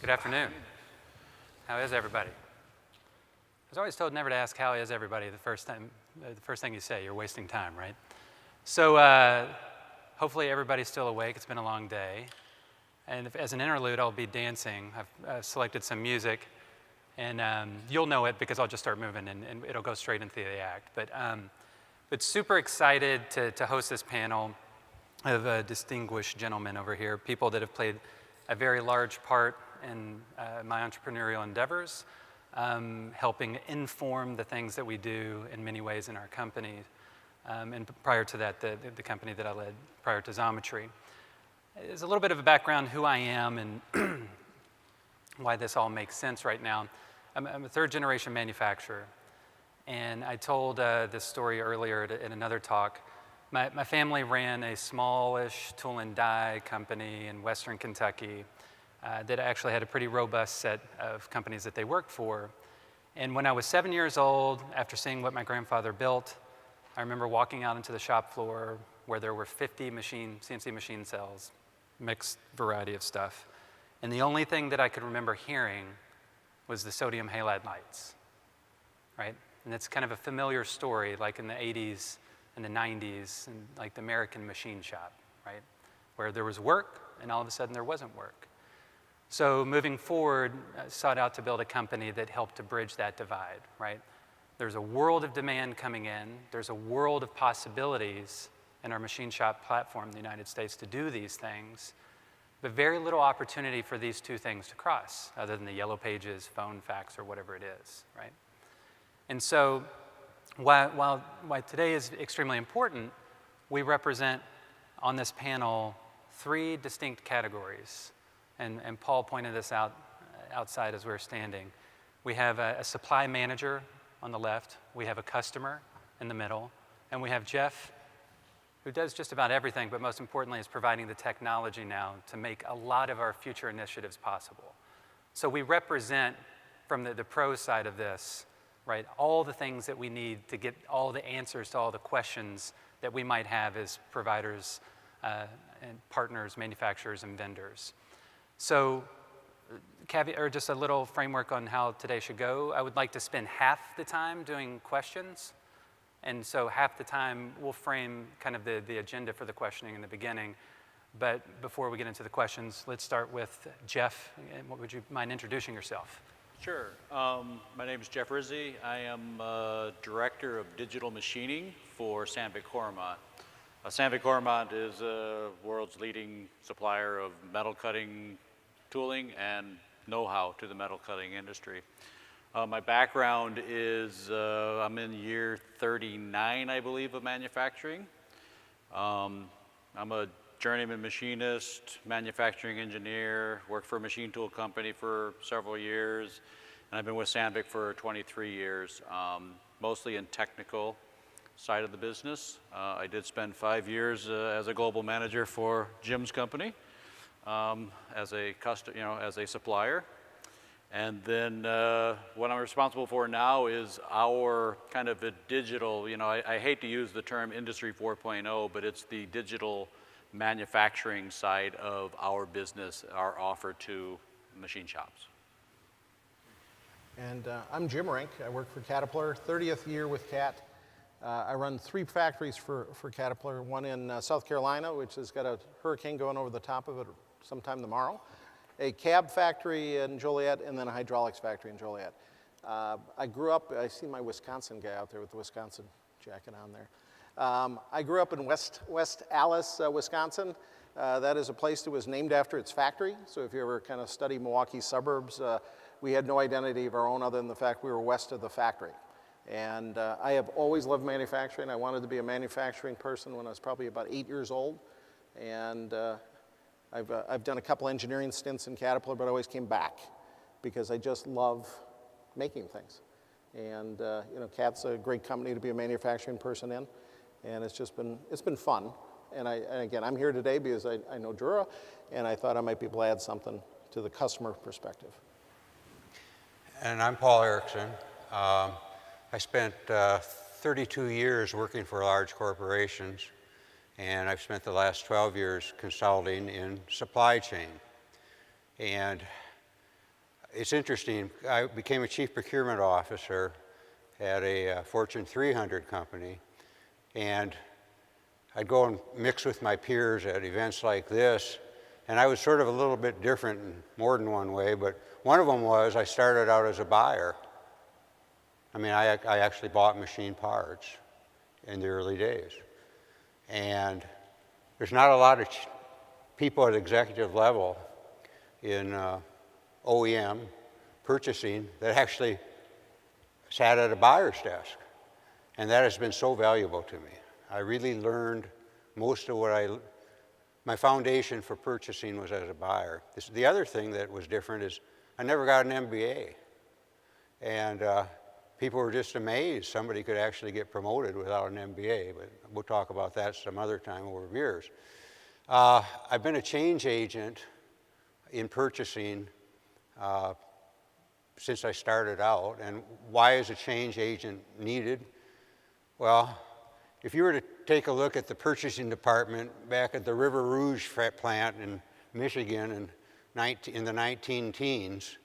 Good afternoon. How is everybody? I was always told never to ask how is everybody the first thing you say. You're wasting time, right? So hopefully everybody's still awake. It's been a long day. And as an interlude, I'll be dancing. I've selected some music, and you'll know it because I'll just start moving, and it'll go straight into the act. But super excited to host this panel of distinguished gentlemen over here, people that have played a very large part in my entrepreneurial endeavors, helping inform the things that we do in many ways in our company. And prior to that, the company that I led prior to Xometry. There's a little bit of a background who I am and why this all makes sense right now. I'm a third-generation manufacturer. And I told this story earlier in another talk. My family ran a smallish tool and die company in Western Kentucky that actually had a pretty robust set of companies that they worked for. And when I was 7 years old, after seeing what my grandfather built, I remember walking out into the shop floor where there were 50 CNC machine cells, mixed variety of stuff. And the only thing that I could remember hearing was the sodium halide lights, right? And it's kind of a familiar story, like in the 80s and the 90s, and like the American machine shop, right? Where there was work, and all of a sudden there wasn't work. So moving forward, I sought out to build a company that helped to bridge that divide, right? There's a world of demand coming in. There's a world of possibilities in our machine shop platform in the United States to do these things, but very little opportunity for these two things to cross, other than the yellow pages, phone, fax, or whatever it is, right? And so while today is extremely important, we represent on this panel 3 distinct categories. And Paul pointed this out outside as we were standing. We have a supply manager on the left, we have a customer in the middle, and we have Jeff, who does just about everything, but most importantly is providing the technology now to make a lot of our future initiatives possible. So we represent, from the pro side of this, right, all the things that we need to get all the answers to all the questions that we might have as providers and partners, manufacturers, and vendors. So just a little framework on how today should go. I would like to spend half the time doing questions. And so half the time we'll frame kind of the agenda for the questioning in the beginning. But before we get into the questions, let's start with Jeff. Would you mind introducing yourself? Sure. My name is Jeff Rizzi. I am Director of Digital Machining for Sandvik Coromant. Sandvik Coromant is the world's leading supplier of metal cutting tooling and know-how to the metal cutting industry. My background is I'm in year 39, I believe, of manufacturing. I'm a journeyman machinist, manufacturing engineer, worked for a machine tool company for several years, and I've been with Sandvik for 23 years, mostly in technical side of the business. I did spend 5 years as a global manager for Jim's company, as a supplier. And then what I'm responsible for now is our kind of a digital, I hate to use the term Industry 4.0, but it's the digital manufacturing side of our business, our offer to machine shops. And I'm Jim Rink. I work for Caterpillar, 30th year with Cat. I run 3 factories for Caterpillar, one in South Carolina, which has got a hurricane going over the top of it sometime tomorrow, a cab factory in Joliet, and then a hydraulics factory in Joliet. I grew up, I see my Wisconsin guy out there with the Wisconsin jacket on there. I grew up in West Allis, Wisconsin. That is a place that was named after its factory. So if you ever kind of study Milwaukee suburbs, we had no identity of our own other than the fact we were west of the factory. And I have always loved manufacturing. I wanted to be a manufacturing person when I was probably about 8 years old. And I've done a couple engineering stints in Caterpillar, but I always came back because I just love making things. And Cat's a great company to be a manufacturing person in, and it's been fun. And again, I'm here today because I know Dura, and I thought I might be able to add something to the customer perspective. And I'm Paul Erickson. I spent 32 years working for large corporations, and I've spent the last 12 years consulting in supply chain. And It's interesting. I became a chief procurement officer at a Fortune 300 company, and I'd go and mix with my peers at events like this, and I was sort of a little bit different in more than one way, but one of them was I started out as a buyer. I mean, I actually bought machine parts in the early days. And there's not a lot of people at executive level in OEM purchasing that actually sat at a buyer's desk. And that has been so valuable to me. I really learned most of what my foundation for purchasing was as a buyer. The other thing that was different is I never got an MBA. And people were just amazed somebody could actually get promoted without an MBA, but we'll talk about that some other time over beers. I've been a change agent in purchasing since I started out. And why is a change agent needed? Well, if you were to take a look at the purchasing department back at the River Rouge plant in Michigan in the 19-teens,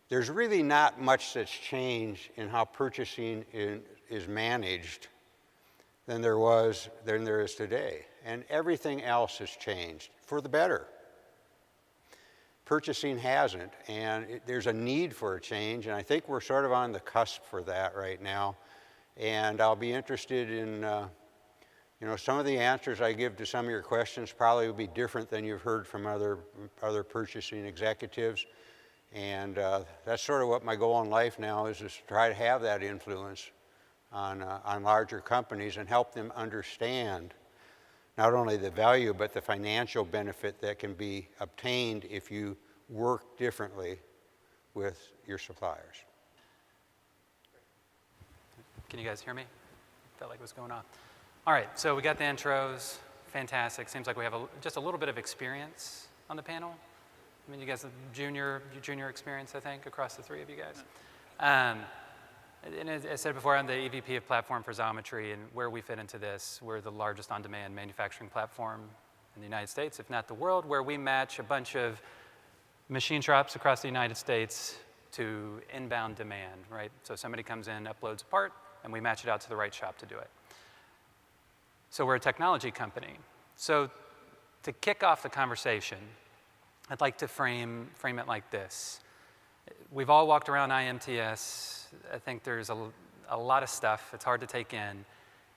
there's really not much that's changed in how purchasing is managed than there is today. And everything else has changed for the better. Purchasing hasn't, and there's a need for a change, and I think we're sort of on the cusp for that right now. And I'll be interested in, some of the answers I give to some of your questions probably will be different than you've heard from other purchasing executives. And that's sort of what my goal in life now is to try to have that influence on larger companies and help them understand not only the value but the financial benefit that can be obtained if you work differently with your suppliers. Can you guys hear me? Felt like what's going on. All right, so we got the intros. Fantastic. Seems like we have just a little bit of experience on the panel. I mean, you guys have junior experience, I think, across the three of you guys. And as I said before, I'm the EVP of Platform for Xometry, and where we fit into this, we're the largest on-demand manufacturing platform in the United States, if not the world, where we match a bunch of machine shops across the United States to inbound demand, right? So somebody comes in, uploads a part, and we match it out to the right shop to do it. So we're a technology company. So to kick off the conversation, I'd like to frame it like this. We've all walked around IMTS. I think there's a lot of stuff. It's hard to take in.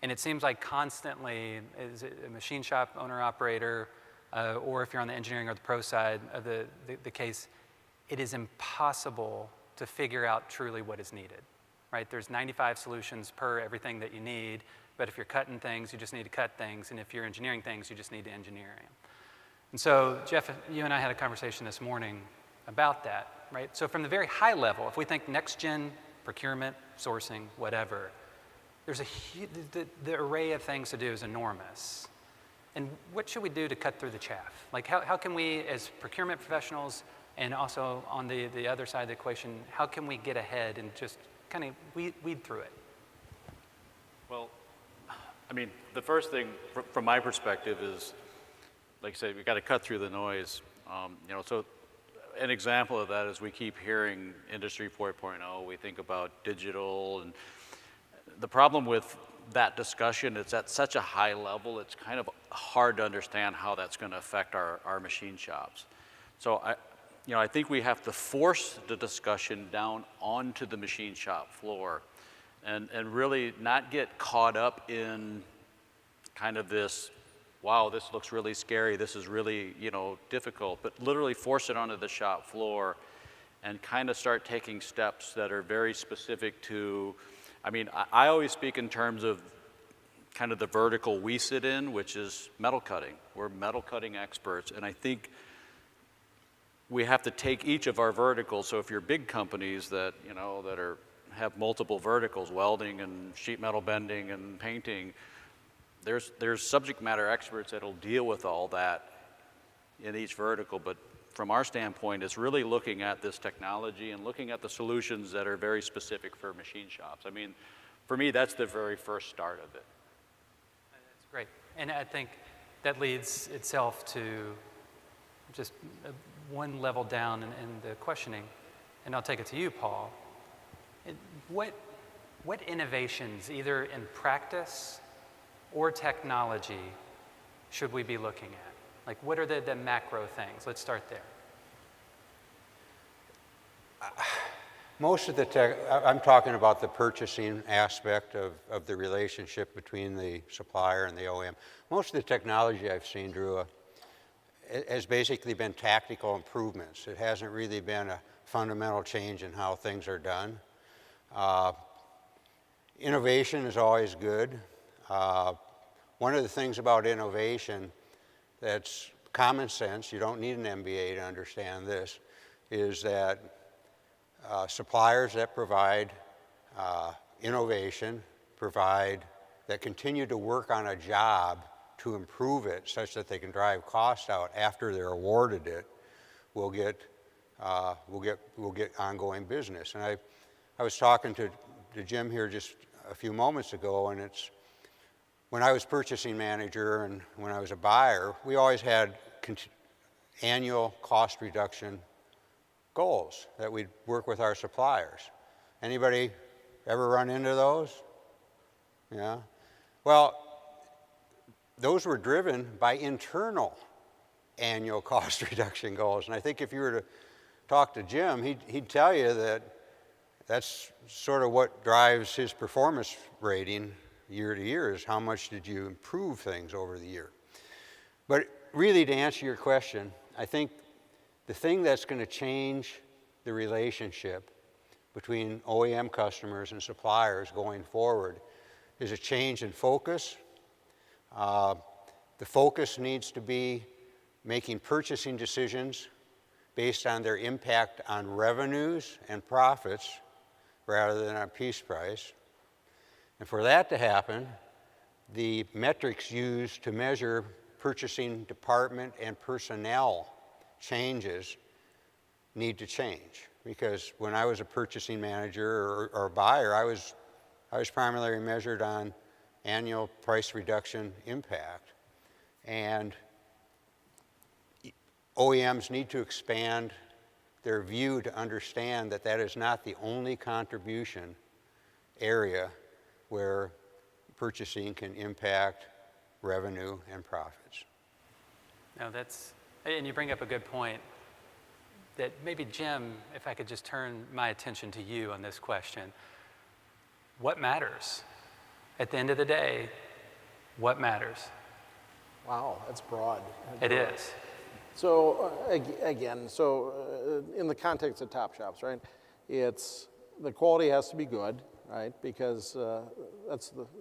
And it seems like constantly, as a machine shop owner-operator, or if you're on the engineering or the pro side of the case, it is impossible to figure out truly what is needed, right? There's 95 solutions per everything that you need, but if you're cutting things, you just need to cut things, and if you're engineering things, you just need to engineer them. And so, Jeff, you and I had a conversation this morning about that, right? So from the very high level, if we think next-gen procurement, sourcing, whatever, there's the array of things to do is enormous. And what should we do to cut through the chaff? Like, how can we, as procurement professionals, and also on the other side of the equation, how can we get ahead and just kind of weed through it? Well, I mean, the first thing from my perspective is, like I said, we've got to cut through the noise. So an example of that is we keep hearing Industry 4.0, we think about digital, and the problem with that discussion, it's at such a high level, it's kind of hard to understand how that's going to affect our machine shops. So I think we have to force the discussion down onto the machine shop floor and really not get caught up in kind of this, wow, this looks really scary, this is really, difficult, but literally force it onto the shop floor and kind of start taking steps that are very specific to, I always speak in terms of kind of the vertical we sit in, which is metal cutting. We're metal cutting experts, and I think we have to take each of our verticals. So if you're big companies that, have multiple verticals, welding and sheet metal bending and painting, there's subject matter experts that'll deal with all that in each vertical. But from our standpoint, it's really looking at this technology and looking at the solutions that are very specific for machine shops. For me, that's the very first start of it. That's great. And I think that leads itself to just one level down in the questioning. and I'll take it to you, Paul, what innovations, either in practice or technology, should we be looking at? Like, what are the macro things? Let's start there. Most of the tech, I'm talking about the purchasing aspect of the relationship between the supplier and the OEM. Most of the technology I've seen, Drew, has basically been tactical improvements. It hasn't really been a fundamental change in how things are done. Innovation is always good. One of the things about innovation that's common sense, you don't need an MBA to understand this, is that suppliers that provide innovation, that continue to work on a job to improve it such that they can drive costs out after they're awarded it, will get ongoing business. And I was talking to Jim here just a few moments ago, and it's when I was purchasing manager and when I was a buyer, we always had annual cost reduction goals that we'd work with our suppliers. Anybody ever run into those? Yeah. Well, those were driven by internal annual cost reduction goals. And I think if you were to talk to Jim, he'd tell you that that's sort of what drives his performance rating year to year, is how much did you improve things over the year. But really, to answer your question, I think the thing that's going to change the relationship between OEM customers and suppliers going forward is a change in focus. The focus needs to be making purchasing decisions based on their impact on revenues and profits rather than on piece price. And for that to happen, the metrics used to measure purchasing department and personnel changes need to change. Because when I was a purchasing manager or buyer, I was primarily measured on annual price reduction impact. And OEMs need to expand their view to understand that that is not the only contribution area where purchasing can impact revenue and profits. No, and you bring up a good point that maybe, Jim, if I could just turn my attention to you on this question. What matters? At the end of the day, what matters? Wow, that's broad. It is. So again, in the context of Top Shops, right, it's the quality has to be good, right, because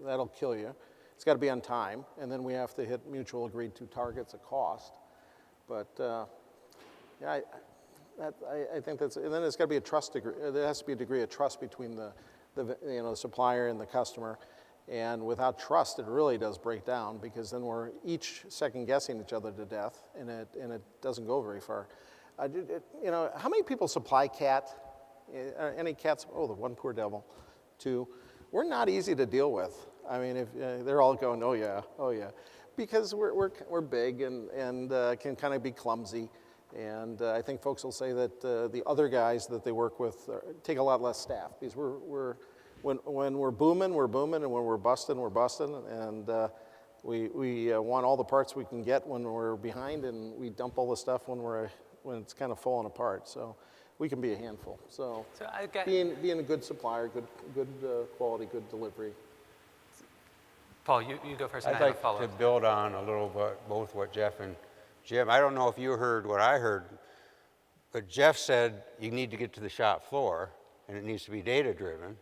that'll kill you. It's got to be on time, and then we have to hit mutual agreed to targets of cost. But yeah, I think that's, and then there's got to be a trust degree. There has to be a degree of trust between the supplier and the customer. And without trust, it really does break down, because then we're each second guessing each other to death, and it doesn't go very far. How many people supply CAT? Any CATs? Oh, the one poor devil. Two. We're not easy to deal with. I mean, if they're all going, oh yeah, because we're big and can kind of be clumsy. And I think folks will say that the other guys that they work with take a lot less staff, because when we're booming, and when we're busting, and we want all the parts we can get when we're behind, and we dump all the stuff when it's kind of falling apart. So we can be a handful. So being a good supplier, good quality, good delivery. Paul, you go first. And I'd I have like a follow-up. to build on a little bit both what Jeff and Jim. I don't know if you heard what I heard, but Jeff said you need to get to the shop floor, and it needs to be data-driven.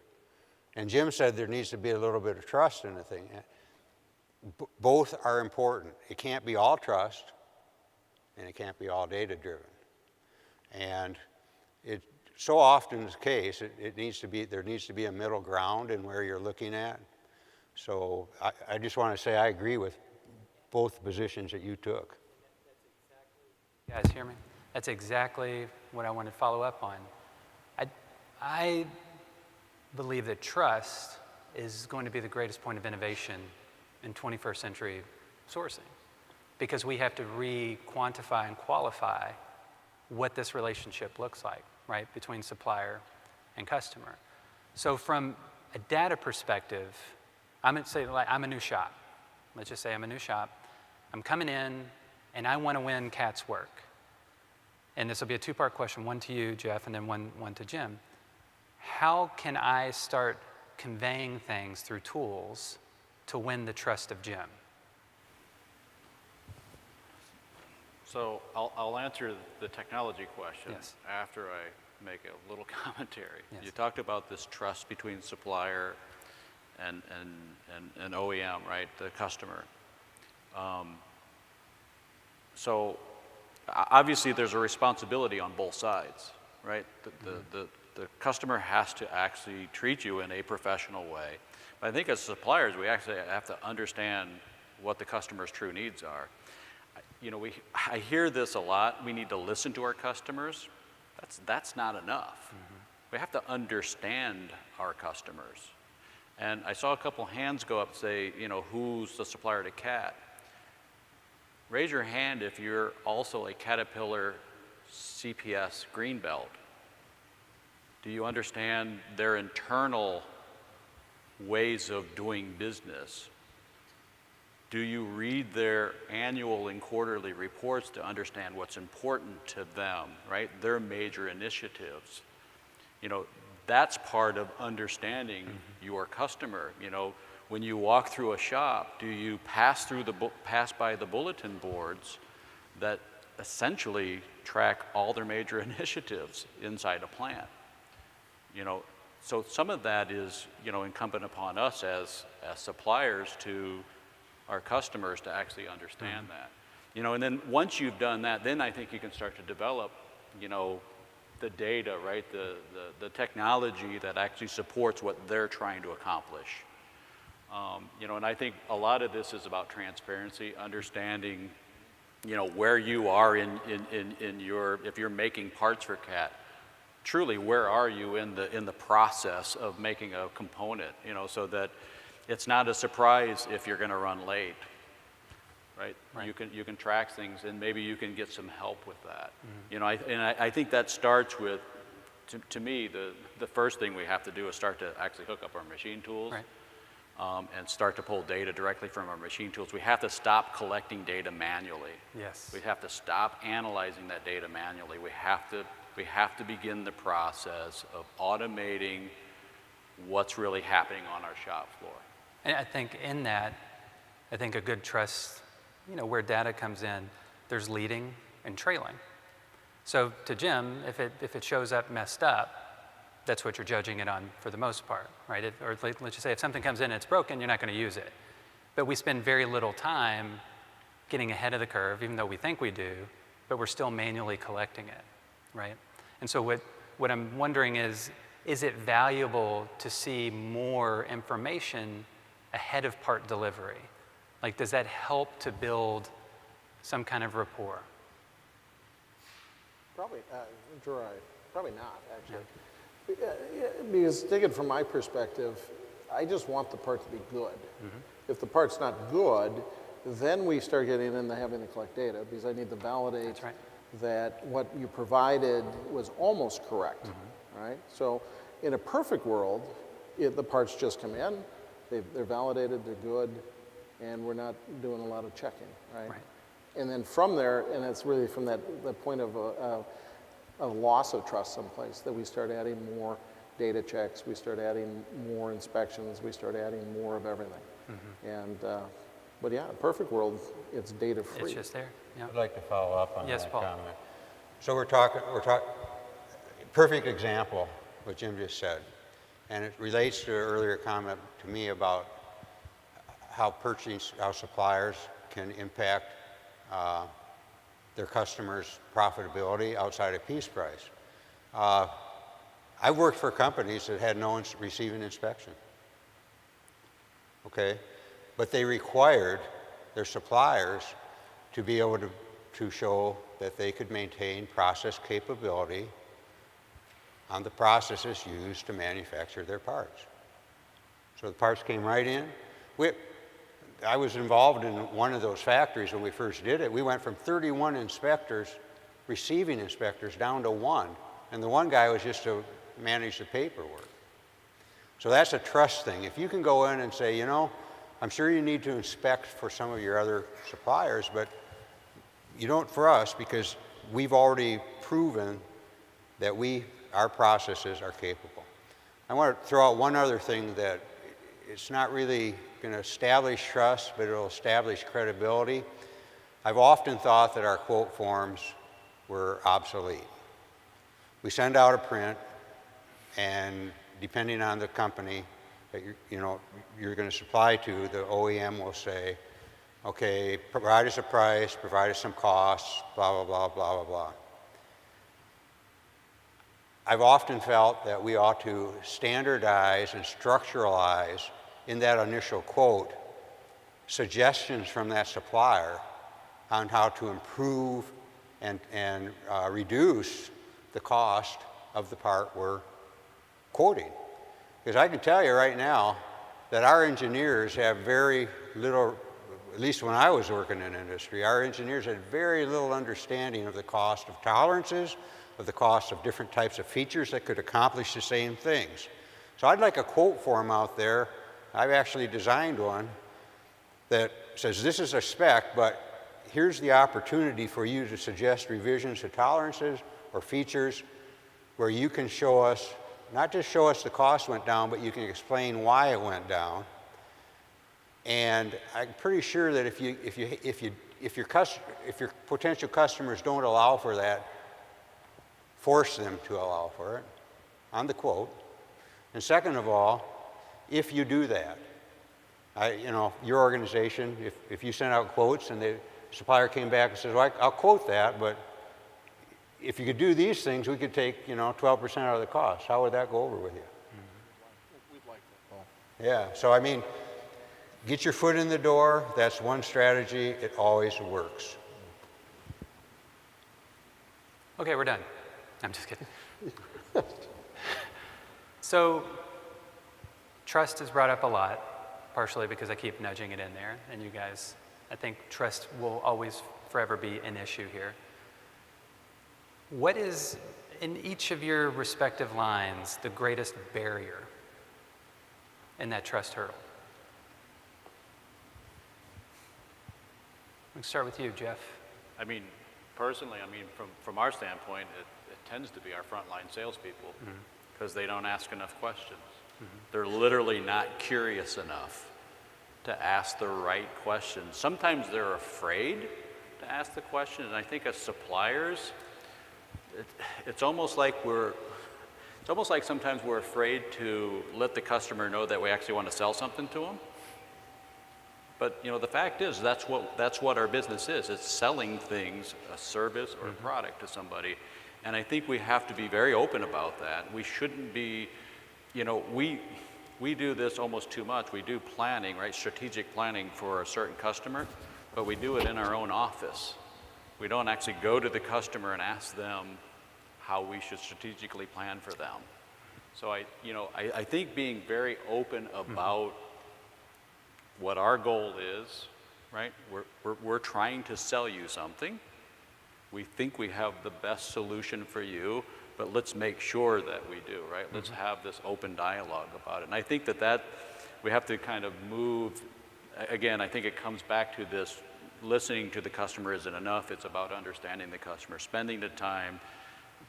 And Jim said there needs to be a little bit of trust in the thing. Both are important. It can't be all trust, and it can't be all data-driven. And it so often is the case, there needs to be a middle ground in where you're looking at. So I just want to say I agree with both positions that you took. You guys hear me? That's exactly what I want to follow up on. I believe that trust is going to be the greatest point of innovation in 21st century sourcing, because we have to re-quantify and qualify what this relationship looks like, right, between supplier and customer. So from a data perspective, I'm a new shop. Let's just say I'm a new shop. I'm coming in, and I want to win Cat's work. And this will be a two-part question, one to you, Jeff, and then one to Jim. How can I start conveying things through tools to win the trust of Jim? So I'll answer the technology question Yes. after I make a little commentary. Yes. You talked about this trust between supplier and OEM, right, the customer. So obviously there's a responsibility on both sides, right? The customer has to actually treat you in a professional way. But I think as suppliers, we actually have to understand what the customer's true needs are. You know, I hear this a lot. We need to listen to our customers. That's not enough. We have to understand our customers. And I saw a couple hands go up and say, you know, who's the supplier to Cat? Raise your hand if you're also a Caterpillar CPS Greenbelt. Do you understand their internal ways of doing business? Do you read their annual and quarterly reports to understand what's important to them, right? Their major initiatives. You know, that's part of understanding your customer. You know, when you walk through a shop, do you pass by the bulletin boards that essentially track all their major initiatives inside a plant? You know, so some of that is, you know, incumbent upon us as suppliers to our customers to actually understand that. You know, and then once you've done that, then I think you can start to develop, you know, the data, right? The technology that actually supports what they're trying to accomplish. You know, and I think a lot of this is about transparency, understanding, you know, where you are in your, if you're making parts for Cat, truly where are you in the process of making a component, you know, so that it's not a surprise if you're going to run late, right? You can track things, and maybe you can get some help with that. You know, I think that starts with, to me, the first thing we have to do is start to actually hook up our machine tools, and start to pull data directly from our machine tools. We have to stop collecting data manually. Yes. We have to stop analyzing that data manually. We have to begin the process of automating what's really happening on our shop floor. And I think in that, I think a good trust, you know, where data comes in, there's leading and trailing. So to Jim, if it shows up messed up, that's what you're judging it on for the most part, right? Or let's just say if something comes in and it's broken, you're not going to use it. But we spend very little time getting ahead of the curve, even though we think we do, but we're still manually collecting it, right? And so what I'm wondering is it valuable to see more information ahead of part delivery? Like, does that help to build some kind of rapport? Probably, probably not, actually. Because take it from my perspective, I just want the part to be good. If the part's not good, then we start getting into having to collect data, because I need to validate that what you provided was almost correct, right? So in a perfect world, the parts just come in, they're validated, they're good, and we're not doing a lot of checking, right? And then from there, and it's really from that point of a loss of trust someplace, that we start adding more data checks, we start adding more inspections, we start adding more of everything. And, but yeah, in a perfect world, it's data free. It's just there, yeah. I'd like to follow up on Yes, that Paul. comment. So we're talking, perfect example, what Jim just said. And it relates to an earlier comment to me about how suppliers can impact their customers' profitability outside of piece price. I worked for companies that had no receiving inspection, okay? But they required their suppliers to be able to show that they could maintain process capability on the processes used to manufacture their parts. So the parts came right in. I was involved in one of those factories when we first did it. We went from 31 inspectors receiving inspectors down to one, and the one guy was just to manage the paperwork. So that's a trust thing. If you can go in and say, you know, I'm sure you need to inspect for some of your other suppliers, but you don't for us because we've already proven that our processes are capable. I want to throw out one other thing that it's not really going to establish trust, but it'll establish credibility. I've often thought that our quote forms were obsolete. We send out a print, and depending on the company that you're going to supply to, the OEM will say, okay, provide us a price, provide us some costs, blah, blah, blah, blah, blah, blah. I've often felt that we ought to standardize and structuralize in that initial quote suggestions from that supplier on how to improve and reduce the cost of the part we're quoting. Because I can tell you right now that our engineers have very little, at least when I was working in industry, our engineers had very little understanding of the cost of tolerances, of the cost of different types of features that could accomplish the same things. So I'd like a quote form out there. I've actually designed one that says this is a spec, but here's the opportunity for you to suggest revisions to tolerances or features where you can show us, not just show us the cost went down, but you can explain why it went down. And I'm pretty sure that if your potential customers don't allow for that, force them to allow for it on the quote. And second of all, if you do that, your organization, if you send out quotes and the supplier came back and says, well, I'll quote that, but if you could do these things, we could take 12% out of the cost. How would that go over with you? We'd like that. Yeah, so I mean, get your foot in the door. That's one strategy. It always works. Okay, we're done. I'm just kidding. So, trust is brought up a lot, partially because I keep nudging it in there, and you guys, I think trust will always forever be an issue here. What is, in each of your respective lines, the greatest barrier in that trust hurdle? Let's start with you, Jeff. I mean, personally, from our standpoint, it tends to be our frontline salespeople because they don't ask enough questions. They're literally not curious enough to ask the right questions. Sometimes they're afraid to ask the question, and I think as suppliers, it's almost like sometimes we're afraid to let the customer know that we actually want to sell something to them. But the fact is that's what our business is. It's selling things, a service or a product to somebody. And I think we have to be very open about that. We shouldn't be, we do this almost too much. We do planning, right? Strategic planning for a certain customer, but we do it in our own office. We don't actually go to the customer and ask them how we should strategically plan for them. So I think being very open about what our goal is, right? We're trying to sell you something. We think we have the best solution for you, but let's make sure that we do, right? Let's have this open dialogue about it. And I think that we have to kind of move, again, I think it comes back to this, listening to the customer isn't enough. It's about understanding the customer, spending the time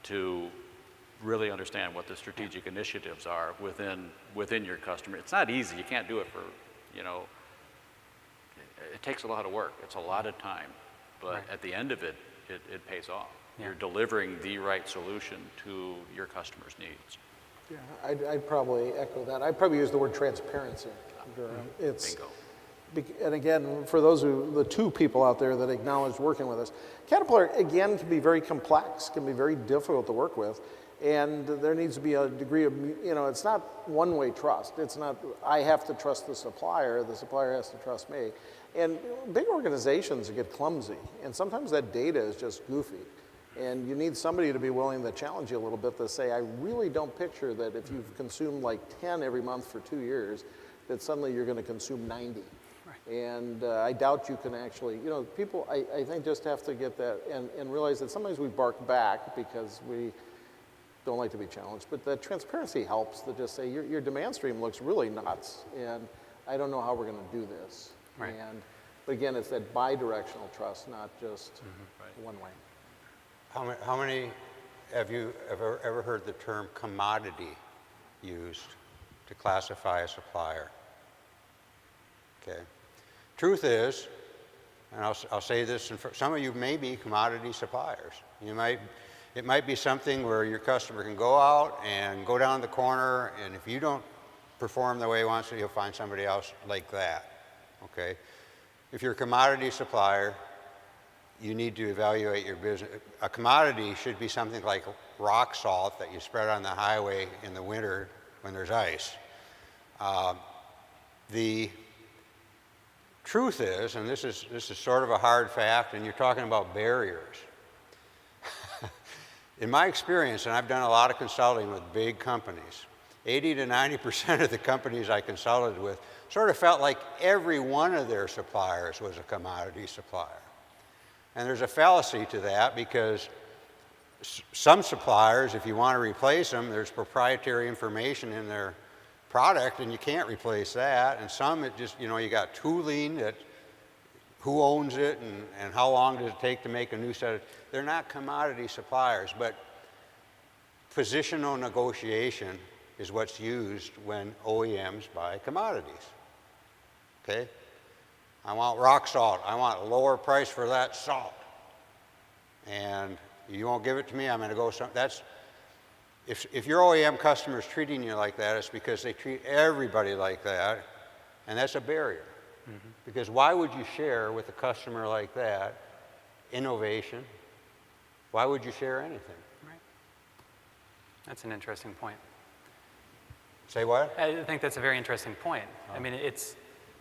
to really understand what the strategic initiatives are within your customer. It's not easy. You can't do it for, it takes a lot of work. It's a lot of time. But at the end of it, it pays off. Yeah. You're delivering the right solution to your customer's needs. Yeah, I'd probably echo that. I'd probably use the word transparency. It's, bingo. And again, for the two people out there that acknowledge working with us, Caterpillar, again, can be very complex, can be very difficult to work with. And there needs to be a degree of, it's not one-way trust. It's not, I have to trust the supplier has to trust me. And big organizations get clumsy, and sometimes that data is just goofy. And you need somebody to be willing to challenge you a little bit to say, I really don't picture that if you've consumed like 10 every month for 2 years, that suddenly you're going to consume 90. And I doubt you can actually, you know, people, I think just have to get that and realize that sometimes we bark back because we don't like to be challenged, but the transparency helps to just say your demand stream looks really nuts and I don't know how we're going to do this. Right. But again, it's that bi-directional trust, not just one way. How many have you ever heard the term commodity used to classify a supplier? Okay. Truth is, and I'll say this, some of you may be commodity suppliers. It might be something where your customer can go out and go down the corner, and if you don't perform the way he wants to, he'll find somebody else like that. Okay. If you're a commodity supplier, you need to evaluate your business. A commodity should be something like rock salt that you spread on the highway in the winter when there's ice. The truth is, and this is sort of a hard fact, and you're talking about barriers. In my experience, and I've done a lot of consulting with big companies, 80 to 90% of the companies I consulted with sort of felt like every one of their suppliers was a commodity supplier. And there's a fallacy to that because some suppliers, if you want to replace them, there's proprietary information in their product and you can't replace that. And some, it just, you know, you got tooling that who owns it and how long does it take to make a new set of, they're not commodity suppliers, but positional negotiation is what's used when OEMs buy commodities. Okay? I want rock salt. I want a lower price for that salt. And you won't give it to me, I'm going to go some. That's, if your OEM customer is treating you like that, it's because they treat everybody like that, and that's a barrier. Mm-hmm. Because why would you share with a customer like that innovation? Why would you share anything? Right. That's an interesting point. Say what? I think that's a very interesting point. Oh. I mean, it's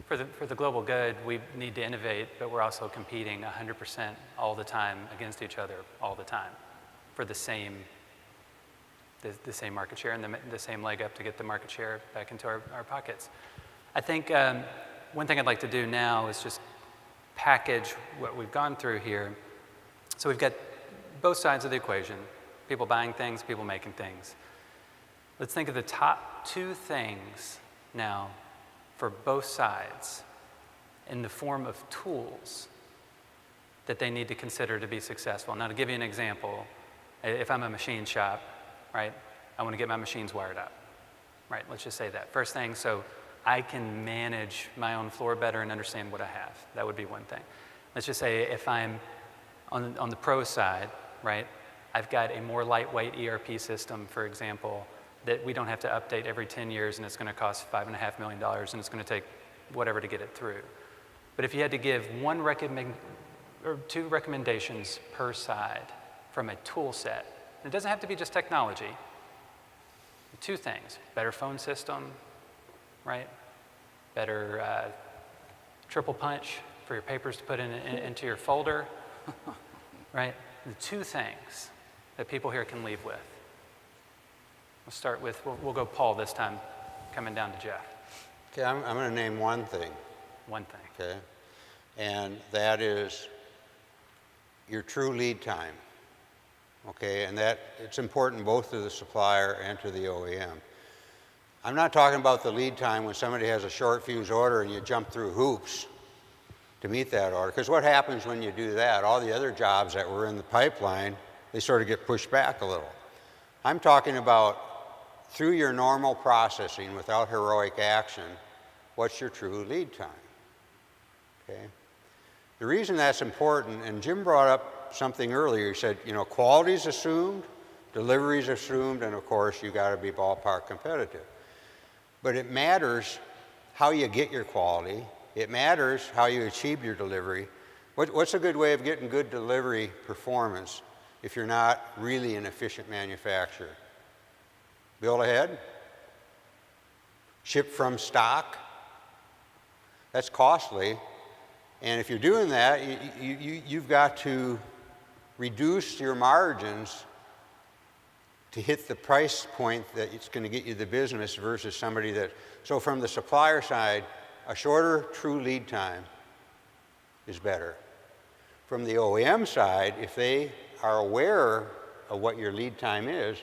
for the global good, we need to innovate, but we're also competing 100% all the time against each other all the time for the same market share and the same leg up to get the market share back into our pockets. I think one thing I'd like to do now is just package what we've gone through here. So we've got both sides of the equation, people buying things, people making things. Let's think of the top two things now for both sides in the form of tools that they need to consider to be successful. Now, to give you an example, if I'm a machine shop, right, I want to get my machines wired up, right? Let's just say that. First thing, so I can manage my own floor better and understand what I have. That would be one thing. Let's just say if I'm on the pro side, right, I've got a more lightweight ERP system, for example, that we don't have to update every 10 years and it's going to cost $5.5 million and it's going to take whatever to get it through. But if you had to give two recommendations per side from a tool set, it doesn't have to be just technology. Two things: better phone system, right? Better triple punch for your papers to put into your folder, right? The two things that people here can leave with. We'll start with, we'll go Paul this time, coming down to Jeff. Okay, I'm going to name one thing. One thing. Okay, and that is your true lead time. Okay, and that it's important both to the supplier and to the OEM. I'm not talking about the lead time when somebody has a short fuse order and you jump through hoops to meet that order. Because what happens when you do that? All the other jobs that were in the pipeline, they sort of get pushed back a little. I'm talking about through your normal processing without heroic action, what's your true lead time? Okay. The reason that's important, and Jim brought up something earlier, he said, you know, quality's assumed, delivery's assumed, and of course you got to be ballpark competitive. But it matters how you get your quality. It matters how you achieve your delivery. What's a good way of getting good delivery performance if you're not really an efficient manufacturer? Build ahead? Ship from stock? That's costly. And if you're doing that, you've got to reduce your margins to hit the price point that it's going to get you the business versus somebody that, so from the supplier side, a shorter true lead time is better. From the OEM side, if they are aware of what your lead time is,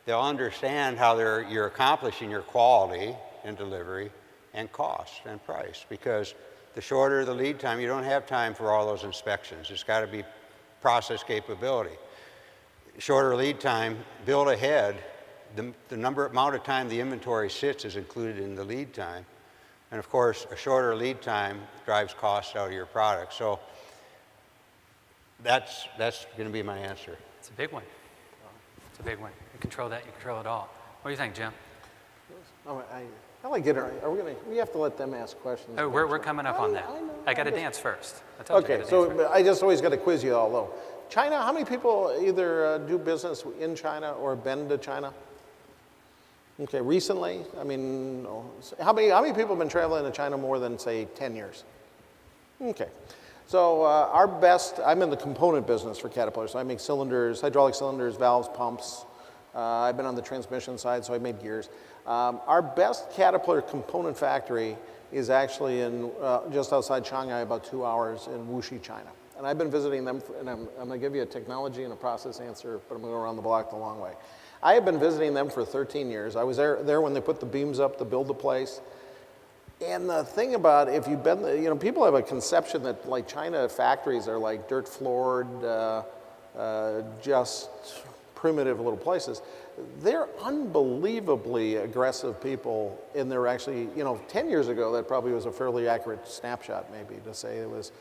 they'll understand how you're accomplishing your quality and delivery and cost and price. Because the shorter the lead time, you don't have time for all those inspections. It's got to be process capability. Shorter lead time, build ahead. The amount of time the inventory sits is included in the lead time. And of course, a shorter lead time drives costs out of your product. So that's going to be my answer. It's a big one. It's a big one. You control that, you control it all. What do you think, Jim? Oh, I like it. We have to let them ask questions. Oh, we're coming up on that. I know. I got to dance first. I told you I Okay, gotta dance first. so I just always got to quiz you all, though. China, how many people either do business in China or been to China? Okay, recently? I mean, how many people have been traveling to China more than, say, 10 years? Okay. So our best, I'm in the component business for Caterpillar, so I make cylinders, hydraulic cylinders, valves, pumps. I've been on the transmission side, so I made gears. Our best Caterpillar component factory is actually in just outside Shanghai, about 2 hours in Wuxi, China. And I've been visiting them, and I'm going to give you a technology and a process answer, but I'm going to go around the block the long way. I have been visiting them for 13 years. I was there when they put the beams up to build the place. And the thing about, if you've been, people have a conception that like China factories are like dirt floored, just primitive little places. They're unbelievably aggressive people, and they're actually, 10 years ago, that probably was a fairly accurate snapshot maybe to say it was,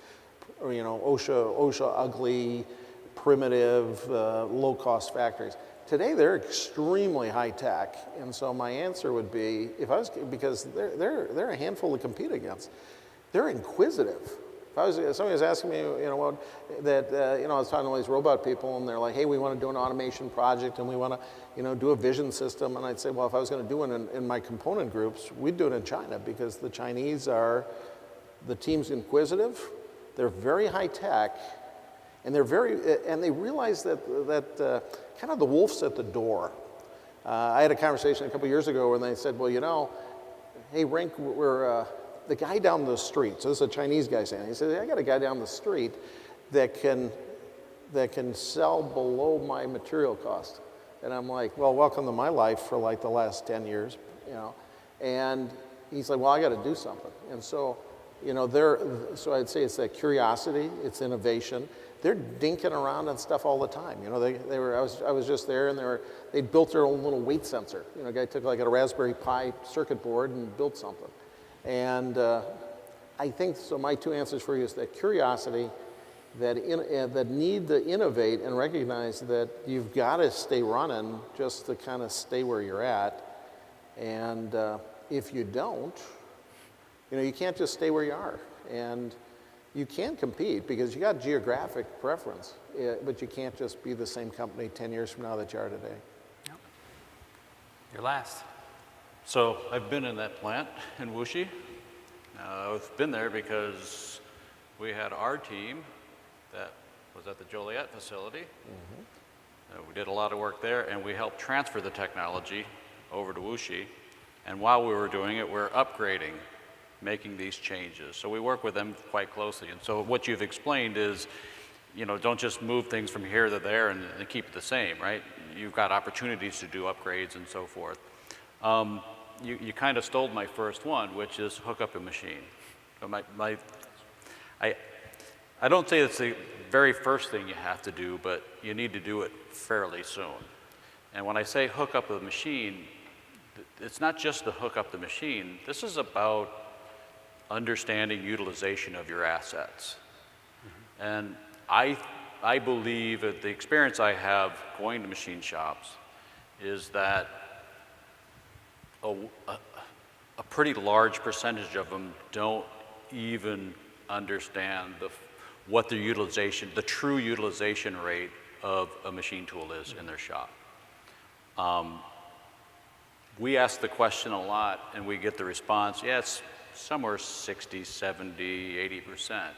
OSHA ugly, primitive, low-cost factories. Today, they're extremely high-tech, and so my answer would be, because they're a handful to compete against. They're inquisitive. Somebody was asking me, I was talking to all these robot people, and they're like, hey, we want to do an automation project, and we want to, do a vision system. And I'd say, well, if I was going to do one in my component groups, we'd do it in China, because the Chinese the team's inquisitive, they're very high-tech, and they realize that kind of the wolf's at the door. I had a conversation a couple years ago when they said, well, hey, Rink, we're the guy down the street. So this is a Chinese guy saying. He said, I got a guy down the street that can sell below my material cost. And I'm like, well, welcome to my life for like the last 10 years, And he's like, well, I got to do something. And so, so I'd say it's that curiosity, it's innovation. They're dinking around on stuff all the time. I was just there, and they'd built their own little weight sensor. A guy took like a Raspberry Pi circuit board and built something. And I think, so my two answers for you is that curiosity, that need to innovate and recognize that you've got to stay running just to kind of stay where you're at. And if you don't, you can't just stay where you are. And you can compete because you got geographic preference, but you can't just be the same company 10 years from now that you are today. Yep. You're last. So I've been in that plant in Wuxi. I've been there because we had our team that was at the Joliet facility. Mm-hmm. We did a lot of work there, and we helped transfer the technology over to Wuxi. And while we were doing it, we're upgrading, making these changes. So we work with them quite closely. And so what you've explained is, don't just move things from here to there and keep it the same, right? You've got opportunities to do upgrades and so forth. You kind of stole my first one, which is hook up a machine. So I don't say it's the very first thing you have to do, but you need to do it fairly soon. And when I say hook up a machine, it's not just to hook up the machine. This is about understanding utilization of your assets. Mm-hmm. And I believe that the experience I have going to machine shops is that a pretty large percentage of them don't even understand what their utilization, the true utilization rate of a machine tool is in their shop. We ask the question a lot, and we get the response, yeah, it's somewhere 60, 70, 80%.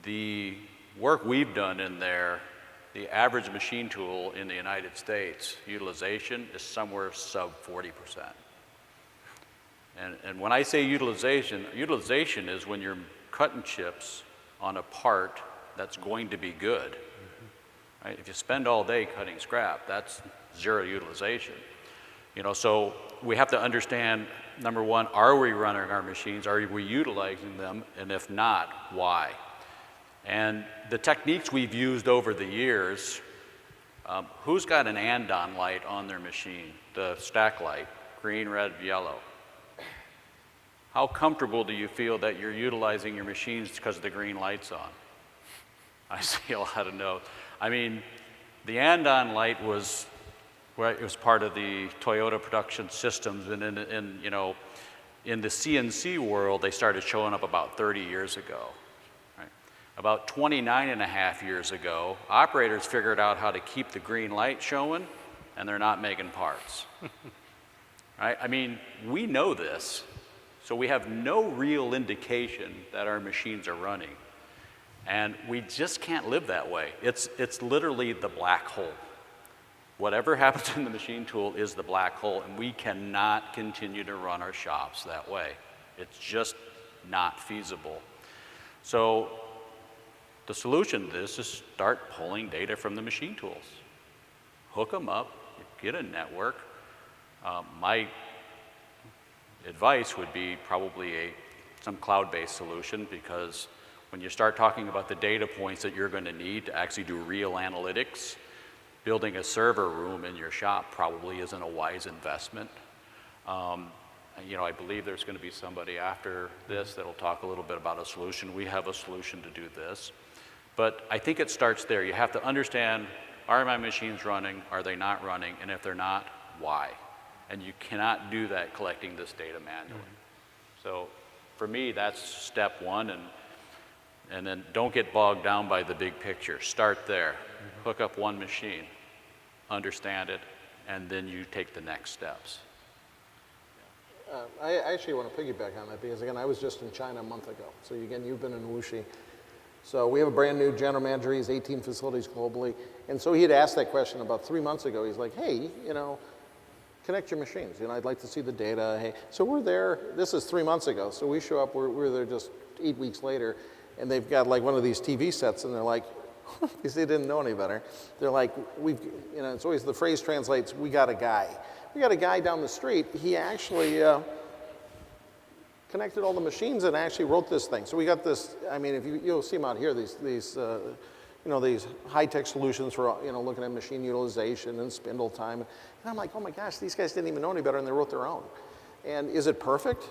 The work we've done in there, the average machine tool in the United States utilization is somewhere sub 40%. And when I say utilization, utilization is when you're cutting chips on a part that's going to be good. Right? If you spend all day cutting scrap, that's zero utilization. You know, so we have to understand, number one, are we running our machines? Are we utilizing them? And if not, why? And the techniques we've used over the years, who's got an andon light on their machine? The stack light, green, red, yellow. How comfortable do you feel that you're utilizing your machines because the green light's on? I see a lot of no's. I mean, the andon light was, well, it was part of the Toyota production systems, and in the CNC world, they started showing up about 30 years ago. Right? About 29 and a half years ago, operators figured out how to keep the green light showing, and they're not making parts. Right? I mean, we know this, so we have no real indication that our machines are running. And we just can't live that way. It's literally the black hole. Whatever happens in the machine tool is the black hole, and we cannot continue to run our shops that way. It's just not feasible. So the solution to this is start pulling data from the machine tools. Hook them up, get a network. My advice would be probably some cloud-based solution, because when you start talking about the data points that you're going to need to actually do real analytics, building a server room in your shop probably isn't a wise investment. I believe there's going to be somebody after this that'll talk a little bit about a solution. We have a solution to do this. But I think it starts there. You have to understand, are my machines running? Are they not running? And if they're not, why? And you cannot do that collecting this data manually. So for me, that's step one. And then don't get bogged down by the big picture. Start there. Hook up one machine, understand it, and then you take the next steps. I actually want to piggyback on that, because again, I was just in China a month ago. So again, you've been in Wuxi. So we have a brand new general manager. He's 18 facilities globally. And so he had asked that question about 3 months ago. He's like, hey, connect your machines. I'd like to see the data. Hey, so we're there. This is 3 months ago. So we show up. We're there just 8 weeks later, and they've got like one of these TV sets, and they're like, because they didn't know any better. They're like, it's always the phrase translates, we got a guy. We got a guy down the street. He actually connected all the machines and actually wrote this thing. So we got this. I mean, if you'll see them out here, these high-tech solutions for looking at machine utilization and spindle time. And I'm like, oh my gosh, these guys didn't even know any better, and they wrote their own. And is it perfect?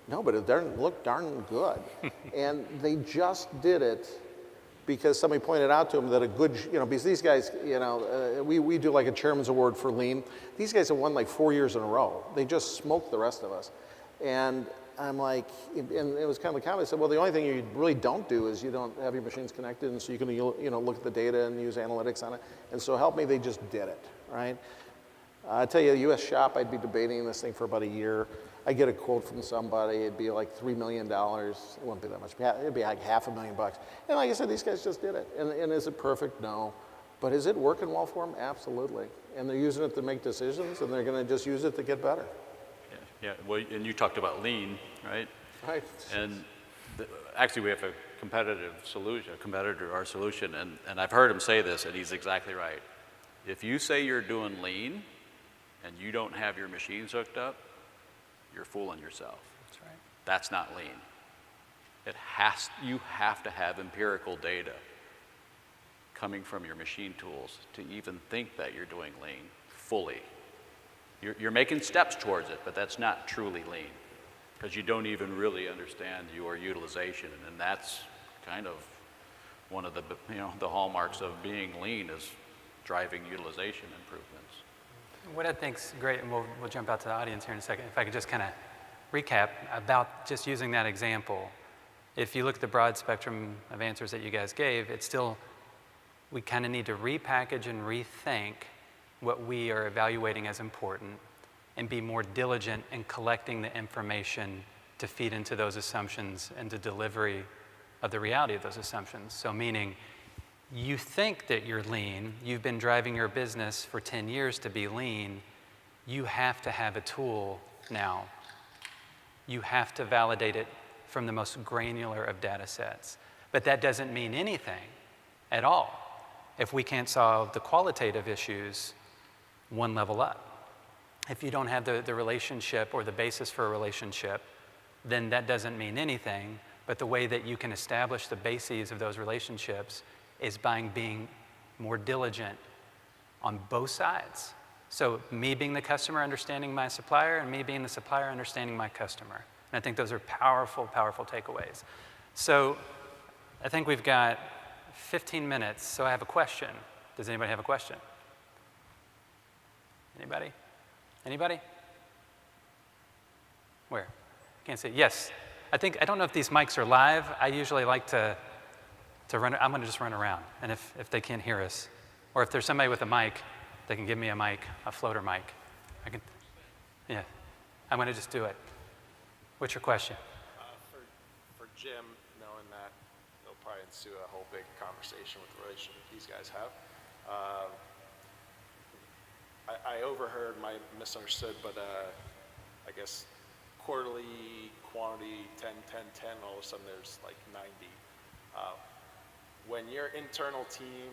No, but it looked darn good. And they just did it because somebody pointed out to them that a good, because these guys, we do like a chairman's award for lean. These guys have won like 4 years in a row. They just smoked the rest of us. And I'm like, and it was kind of the comment. I said, well, the only thing you really don't do is you don't have your machines connected, and so you can, look at the data and use analytics on it. And so help me, they just did it, right? I tell you, a U.S. shop, I'd be debating this thing for about a year. I get a quote from somebody, it'd be like $3 million. It wouldn't be that much. It'd be like $500,000. And like I said, these guys just did it. And is it perfect? No. But is it working well for them? Absolutely. And they're using it to make decisions, and they're going to just use it to get better. Yeah. Well, and you talked about lean, right? Right. And actually, we have a competitor, our solution, and I've heard him say this, and he's exactly right. If you say you're doing lean and you don't have your machines hooked up, you're fooling yourself. That's right. That's not lean. You have to have empirical data coming from your machine tools to even think that you're doing lean fully. You're making steps towards it, but that's not truly lean, because you don't even really understand your utilization, and that's kind of one of the hallmarks of being lean is driving utilization improvements. What I think's great, and we'll jump out to the audience here in a second, if I could just kind of recap about just using that example. If you look at the broad spectrum of answers that you guys gave, it's still, we kind of need to repackage and rethink what we are evaluating as important and be more diligent in collecting the information to feed into those assumptions and the delivery of the reality of those assumptions. So meaning, you think that you're lean, you've been driving your business for 10 years to be lean, you have to have a tool now you have to validate it from the most granular of data sets. But that doesn't mean anything at all if we can't solve the qualitative issues one level up. If you don't have the relationship or the basis for a relationship, then that doesn't mean anything. But the way that you can establish the bases of those relationships is by being more diligent on both sides. So me being the customer, understanding my supplier, and me being the supplier, understanding my customer. And I think those are powerful, powerful takeaways. So I think we've got 15 minutes, so I have a question. Does anybody have a question? Anybody? Anybody? Where? Can't see. Yes. I don't know if these mics are live. I usually like to run. I'm going to just run around. And if they can't hear us, or if there's somebody with a mic, they can give me a mic, a floater mic. Yeah. I'm going to just do it. What's your question? For Jim, knowing that it'll probably ensue a whole big conversation with the relationship these guys have. I overheard, my misunderstood, but I guess quarterly quantity 10, 10, 10, all of a sudden there's like 90. When your internal team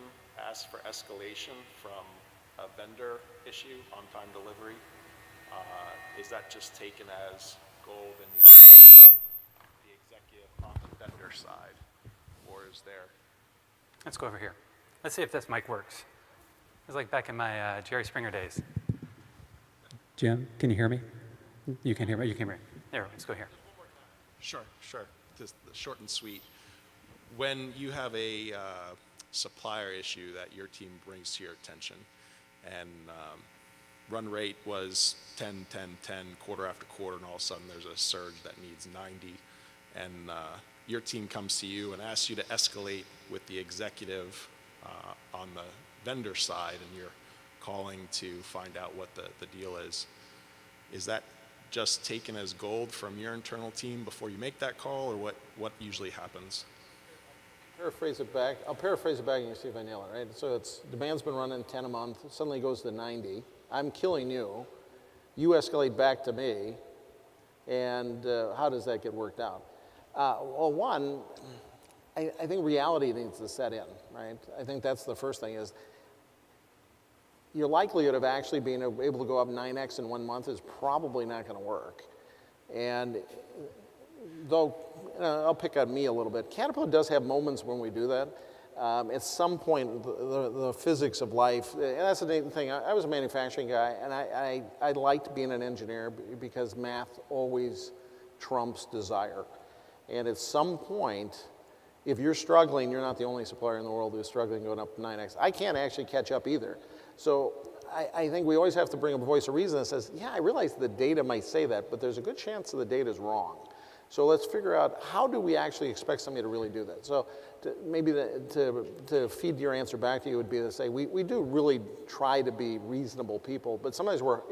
asks for escalation from a vendor issue, on-time delivery, is that just taken as gold and you're the executive on the vendor side, or is there? Let's go over here. Let's see if this mic works. It was like back in my Jerry Springer days. Jim, can you hear me? You can hear me? You can hear me. There, let's go here. Sure. Just short and sweet. When you have a supplier issue that your team brings to your attention, and run rate was 10, 10, 10, quarter after quarter, and all of a sudden there's a surge that needs 90, and your team comes to you and asks you to escalate with the executive on the vendor side, and you're calling to find out what the deal is that just taken as gold from your internal team before you make that call, or what usually happens? Paraphrase it back. I'll paraphrase it back and you see if I nail it, right? So it's demand's been running 10 a month, suddenly goes to 90. I'm killing you. You escalate back to me, and how does that get worked out? Well, one, I think reality needs to set in, right? I think that's the first thing is your likelihood of actually being able to go up 9x in 1 month is probably not going to work. And though, I'll pick on me a little bit. Caterpillar does have moments when we do that. At some point, the physics of life, and that's the neat thing. I was a manufacturing guy, and I liked being an engineer because math always trumps desire. And at some point, if you're struggling, you're not the only supplier in the world who's struggling going up 9x. I can't actually catch up either. So I think we always have to bring up a voice of reason that says, yeah, I realize the data might say that, but there's a good chance that the data is wrong. So let's figure out how do we actually expect somebody to really do that. So to feed your answer back to you would be to say, we do really try to be reasonable people, but sometimes we're,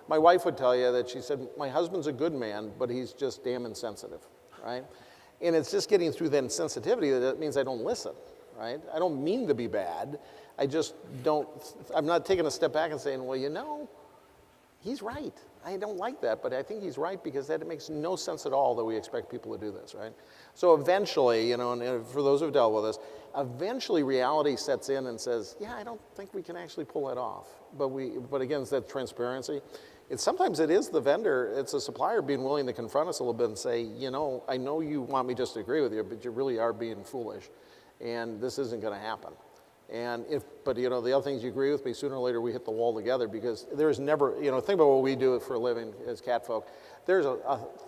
my wife would tell you that she said, my husband's a good man, but he's just damn insensitive, right? And it's just getting through that insensitivity that means I don't listen, right? I don't mean to be bad. I just don't, I'm not taking a step back and saying, well, he's right. I don't like that, but I think he's right because that it makes no sense at all that we expect people to do this, right? So eventually, and for those who've dealt with this, eventually reality sets in and says, yeah, I don't think we can actually pull that off. But again, it's that transparency. Sometimes it is the vendor, it's a supplier being willing to confront us a little bit and say, I know you want me just to agree with you, but you really are being foolish, and this isn't going to happen. And the other things you agree with me, sooner or later we hit the wall together because there's never, think about what we do for a living as cat folk. There's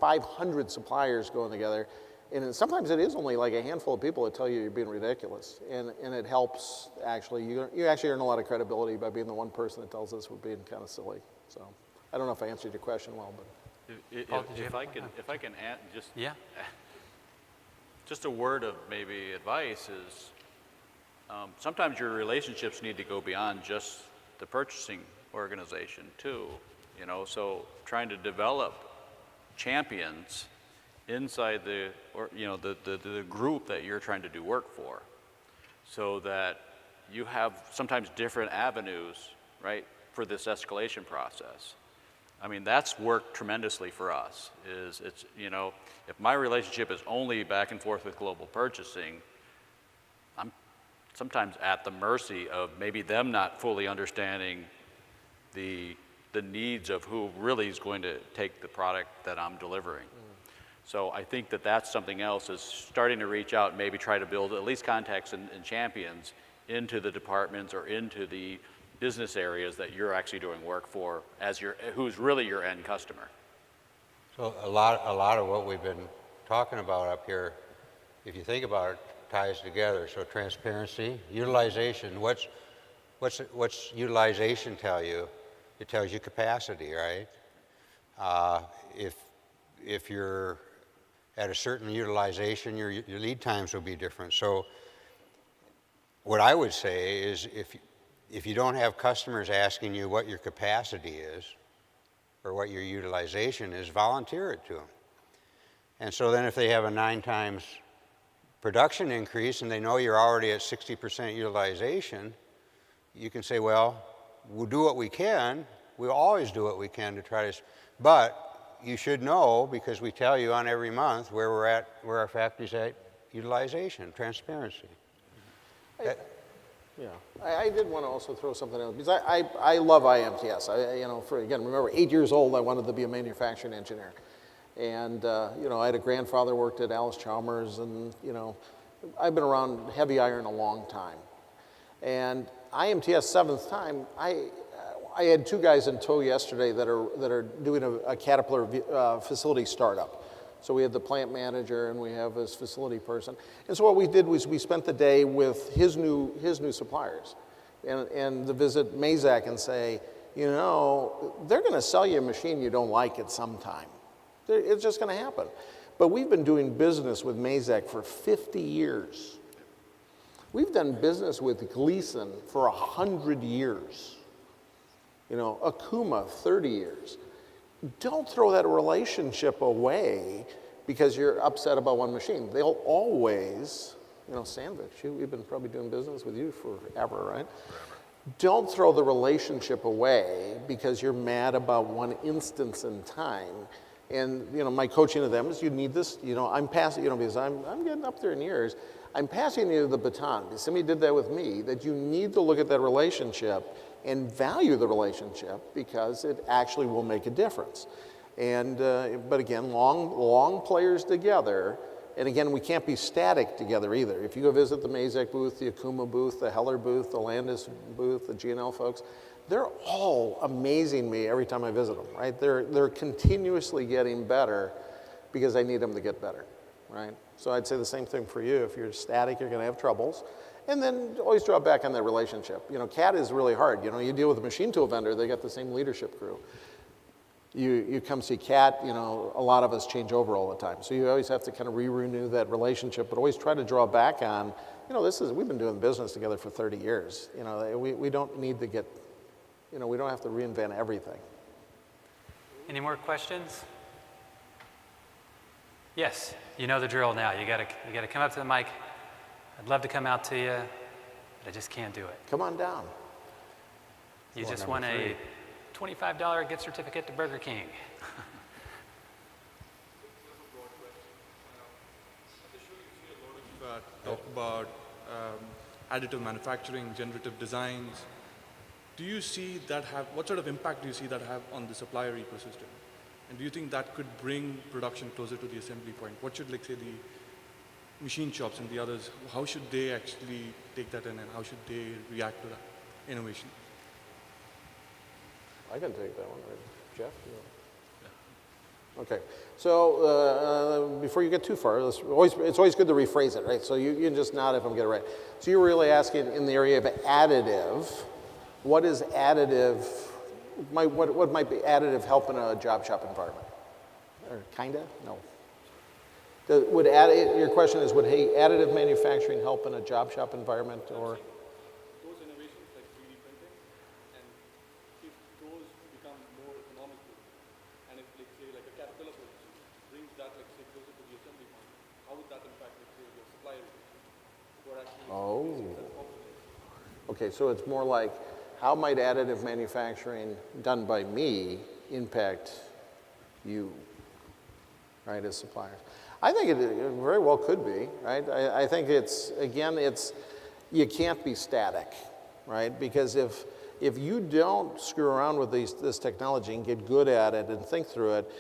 500 suppliers going together, and sometimes it is only like a handful of people that tell you you're being ridiculous, and it helps actually. You actually earn a lot of credibility by being the one person that tells us we're being kind of silly. So I don't know if I answered your question well, but If I can add just a word of maybe advice is. Sometimes your relationships need to go beyond just the purchasing organization too, so trying to develop champions inside the group that you're trying to do work for, so that you have sometimes different avenues, right, for this escalation process. I mean, that's worked tremendously for us. It's, you know, if my relationship is only back and forth with global purchasing, I'm sometimes at the mercy of maybe them not fully understanding the needs of who really is going to take the product that I'm delivering. So I think that that's something else, is starting to reach out and maybe try to build at least contacts and champions into the departments or into the business areas that you're actually doing work for, as who's really your end customer. So a lot of what we've been talking about up here, if you think about it, ties together. So transparency, utilization. What's utilization tell you? It tells you capacity, right? If you're at a certain utilization, your lead times will be different. So what I would say is, if you don't have customers asking you what your capacity is or what your utilization is, volunteer it to them. And so then if they have a 9 times production increase and they know you're already at 60% utilization, you can say, well, we'll do what we can. We'll always do what we can to try to, but you should know, because we tell you on every month where we're at, where our factory's at utilization, transparency. Yeah, I did want to also throw something else, because I love IMTS. You know, remember, 8 years old, I wanted to be a manufacturing engineer. And, you know, I had a grandfather worked at Alice Chalmers, and, you know, I've been around heavy iron a long time. And IMTS, 7th time, I had 2 guys in tow yesterday that are doing a Caterpillar facility startup. So we had the plant manager and we have his facility person. And so what we did was we spent the day with his new suppliers and to visit Mazak and say, you know, they're going to sell you a machine you don't like at some time. It's just going to happen. But we've been doing business with Mazak for 50 years. We've done business with Gleason for 100 years. You know, Akuma, 30 years. Don't throw that relationship away because you're upset about one machine. They'll always, you know, Sandvik, we've been probably doing business with you forever, right? Forever. Don't throw the relationship away because you're mad about one instance in time. And, you know, my coaching to them is, you need this, you know, I'm passing, you know, because I'm getting up there in years, I'm passing you the baton, because somebody did that with me, that you need to look at that relationship and value the relationship, because it actually will make a difference. And, but again, long players together, and again, we can't be static together either. If you go visit the Mazak booth, the Akuma booth, the Heller booth, the Landis booth, the G&L folks, they're all amazing me every time I visit them, right? They're continuously getting better because I need them to get better, right? So I'd say the same thing for you. If you're static, you're gonna have troubles. And then always draw back on that relationship. You know, CAT is really hard. You know, you deal with a machine tool vendor, they got the same leadership crew. You come see CAT, you know, a lot of us change over all the time. So you always have to kind of renew that relationship, but always try to draw back on, you know, we've been doing business together for 30 years. You know, we don't need to get, you know, we don't have to reinvent everything. Any more questions? Yes, you know the drill now. You gotta come up to the mic. I'd love to come out to you, but I just can't do it. Come on down. You just won a $25 gift certificate to Burger King. Talk about additive manufacturing, generative designs. Do you see that what sort of impact do you see that have on the supplier ecosystem? And do you think that could bring production closer to the assembly point? What should, like, say, the machine shops and the others, how should they actually take that in, and how should they react to that innovation? I can take that one, right? Jeff? Yeah. Okay, so before you get too far, it's always good to rephrase it, right? So you can just nod if I'm getting it right. So you're really asking in the area of additive, what is additive, what might be additive help in a job shop environment? Or kinda? No. Your question is, would additive manufacturing help in a job shop environment, or? Those innovations like 3D printing, and if those become more economical, and if, like, say, like a Caterpillar brings that, like, say, closer to the assembly point, how would that impact, like, say, your supplier who are actually Okay, so it's more like, how might additive manufacturing done by me impact you, right, as suppliers? I think it very well could be, right? I think you can't be static, right? Because if you don't screw around with this technology and get good at it and think through it,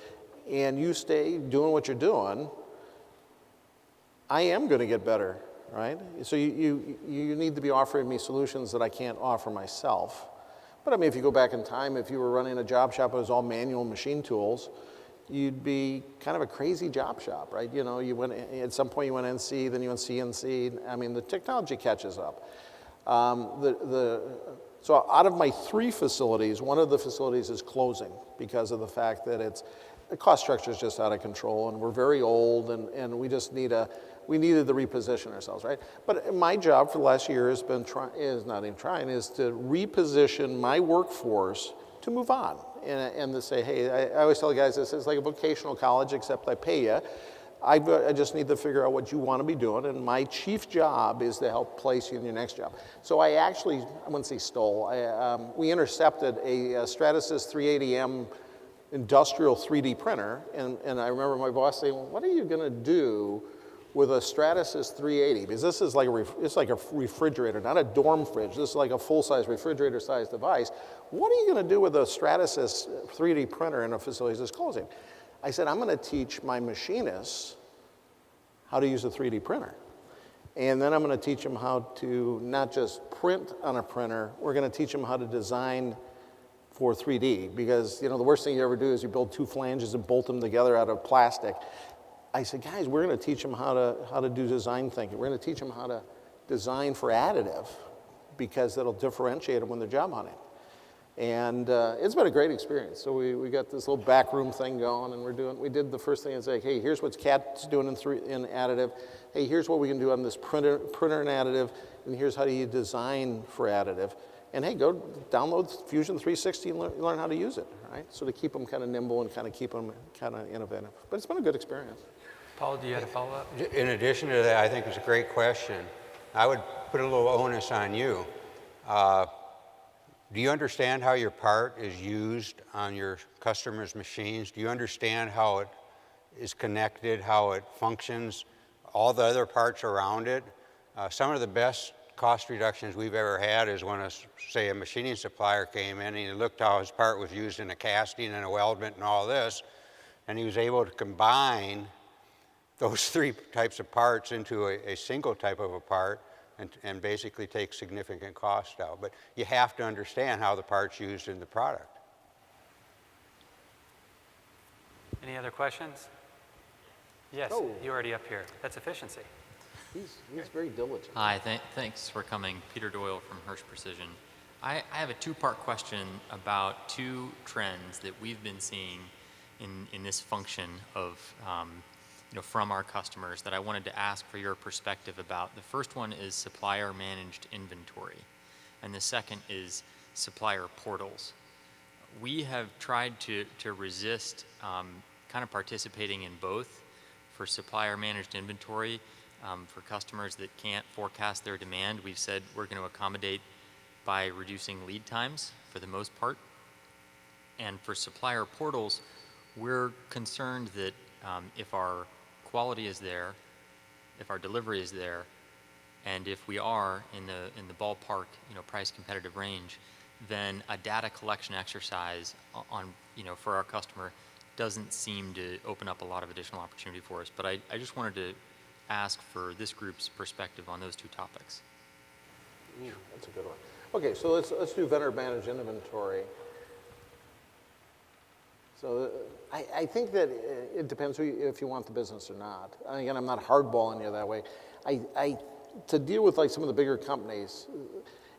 and you stay doing what you're doing, I am going to get better, right? So you need to be offering me solutions that I can't offer myself. But I mean, if you go back in time, if you were running a job shop that was all manual machine tools, you'd be kind of a crazy job shop, right? You know, at some point you went NC, then you went CNC. I mean, the technology catches up. So out of my 3 facilities, one of the facilities is closing because of the fact that the cost structure is just out of control, and we're very old, and we just needed to reposition ourselves, right? But my job for the last year has been to reposition my workforce to move on and to say, hey, I always tell the guys this is like a vocational college, except I pay you. I just need to figure out what you want to be doing, and my chief job is to help place you in your next job. So I wouldn't say stole, we intercepted a Stratasys 380M industrial 3D printer, and I remember my boss saying, well, what are you going to do with a Stratasys 380? Because this is it's like a refrigerator, not a dorm fridge. This is like a full-size refrigerator-sized device. What are you going to do with a Stratasys 3D printer in a facility that's closing? I said, I'm going to teach my machinists how to use a 3D printer. And then I'm going to teach them how to not just print on a printer, we're going to teach them how to design for 3D. Because, you know, the worst thing you ever do is you build 2 flanges and bolt them together out of plastic. I said, guys, we're going to teach them how to do design thinking. We're going to teach them how to design for additive, because that'll differentiate them when they're job hunting. And it's been a great experience. So we got this little backroom thing going, and we did the first thing and say, hey, here's what CAT's doing in additive. Hey, here's what we can do on this printer and additive, and here's how you design for additive. And hey, go download Fusion 360 and learn how to use it, right? So to keep them kind of nimble and kind of keep them kind of innovative. But it's been a good experience. Paul, do you have a follow-up? In addition to that, I think it's a great question. I would put a little onus on you. Do you understand how your part is used on your customers' machines? Do you understand how it is connected, how it functions, all the other parts around it? Some of the best cost reductions we've ever had is when, say, a machining supplier came in and he looked how his part was used in a casting and a weldment and all this, and he was able to combine those 3 types of parts into a single type of a part and basically take significant cost out. But you have to understand how the part's used in the product. Any other questions? Yes, you're already up here. That's efficiency. He's very diligent. Hi, thanks for coming. Peter Doyle from Hirsch Precision. I have a 2-part question about 2 trends that we've been seeing in this function of from our customers that I wanted to ask for your perspective about. The first one is supplier managed inventory, and the second is supplier portals. We have tried to resist kind of participating in both. For supplier managed inventory, for customers that can't forecast their demand, we've said we're going to accommodate by reducing lead times for the most part. And for supplier portals, we're concerned that if our quality is there, if our delivery is there, and if we are in the ballpark, price competitive range, then a data collection exercise on for our customer doesn't seem to open up a lot of additional opportunity for us. But I just wanted to ask for this group's perspective on those 2 topics. That's a good one. Okay, so let's do vendor managed inventory. So I think that it depends if you want the business or not. Again, I'm not hardballing you that way. To deal with like some of the bigger companies,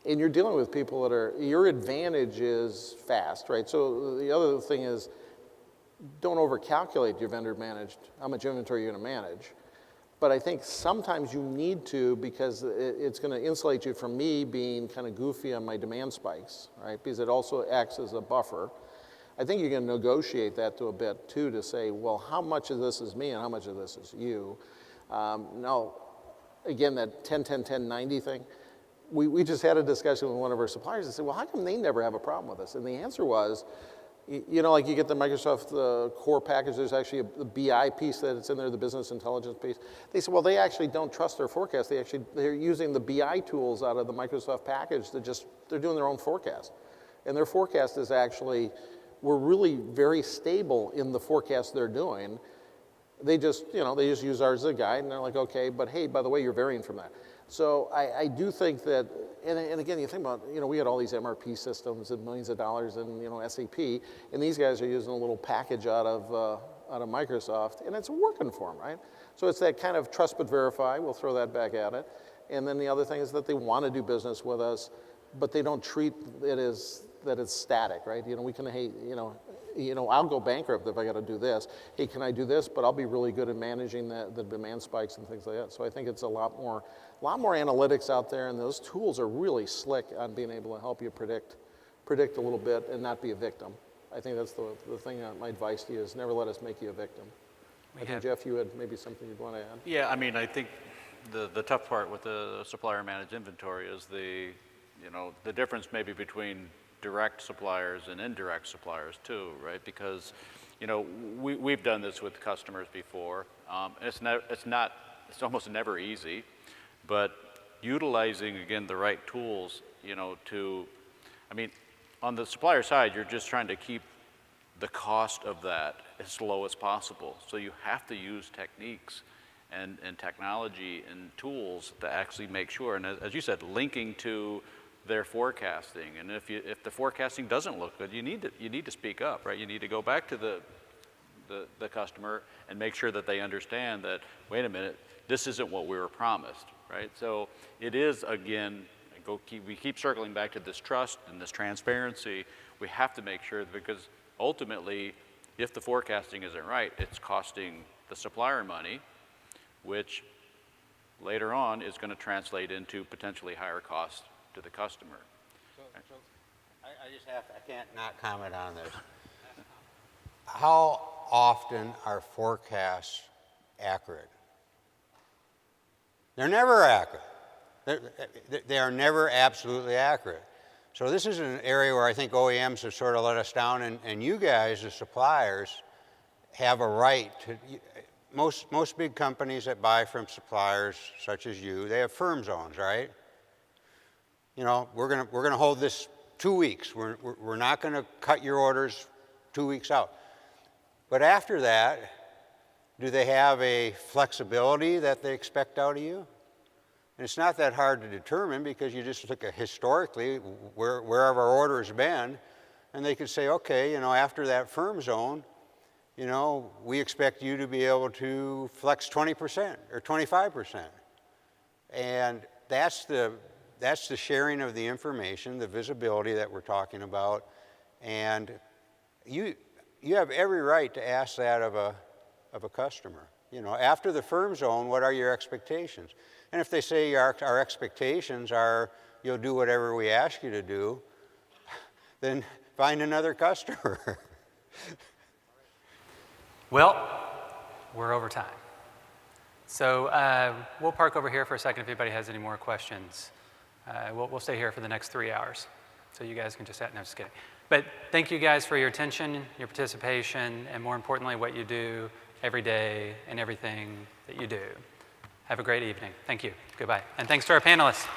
and you're dealing with people that your advantage is fast, right? So the other thing is, don't overcalculate your vendor managed, how much inventory you're going to manage. But I think sometimes you need to, because it's going to insulate you from me being kind of goofy on my demand spikes, right? Because it also acts as a buffer. I think you can negotiate that to a bit too, to say, well, how much of this is me and how much of this is you? Now, again, that 10-10-10-90 thing, we just had a discussion with one of our suppliers and said, well, how come they never have a problem with this? And the answer was, You know, like you get the Microsoft core package, there's actually a BI piece that's in there, the business intelligence piece. They said, well, they actually don't trust their forecast. They're using the BI tools out of the Microsoft package they're doing their own forecast. And their forecast is actually, we're really very stable in the forecast they're doing. They just use ours as a guide, and they're like, okay, but hey, by the way, you're varying from that. So I do think that, and again, you think about, we had all these MRP systems and millions of dollars in, SAP, and these guys are using a little package out of Microsoft, and it's working for them, right? So it's that kind of trust but verify. We'll throw that back at it. And then the other thing is that they want to do business with us, but they don't treat it as that it's static, right? We can, hey, I'll go bankrupt if I got to do this. Hey, can I do this? But I'll be really good at managing the demand spikes and things like that. So I think it's a lot more analytics out there, and those tools are really slick on being able to help you predict a little bit and not be a victim. I think that's the thing. My advice to you is never let us make you a victim. I think, Jeff, you had maybe something you'd want to add. Yeah, I mean, I think the tough part with the supplier managed inventory is the difference maybe between direct suppliers and indirect suppliers too, right? Because, we've done this with customers before. It's almost never easy, but utilizing, again, the right tools, on the supplier side, you're just trying to keep the cost of that as low as possible. So you have to use techniques and technology and tools to actually make sure, and as you said, linking to their forecasting. And if the forecasting doesn't look good, you need to speak up, right? You need to go back to the customer and make sure that they understand that, wait a minute, this isn't what we were promised, right? So it is, again, we keep circling back to this trust and this transparency. We have to make sure, because ultimately, if the forecasting isn't right, it's costing the supplier money, which later on is going to translate into potentially higher costs to the customer. So I can't not comment on this. How often are forecasts accurate? They're never accurate. They are never absolutely accurate. So this is an area where I think OEMs have sort of let us down, and you guys, the suppliers, have a right to. Most big companies that buy from suppliers such as you, they have firm zones, right? We're gonna hold this 2 weeks. We're not gonna cut your orders 2 weeks out. But after that, do they have a flexibility that they expect out of you? And it's not that hard to determine, because you just look at historically wherever our order has been, and they could say, okay, after that firm zone, we expect you to be able to flex 20% or 25%. And that's the sharing of the information, the visibility that we're talking about. And you have every right to ask that of a customer. After the firm zone, what are your expectations? And if they say our expectations are you'll do whatever we ask you to do, then find another customer. Well, we're over time. So we'll park over here for a second if anybody has any more questions. We'll stay here for the next 3 hours, so you guys can just no, just kidding. But thank you guys for your attention, your participation, and more importantly, what you do every day and everything that you do. Have a great evening. Thank you. Goodbye. And thanks to our panelists.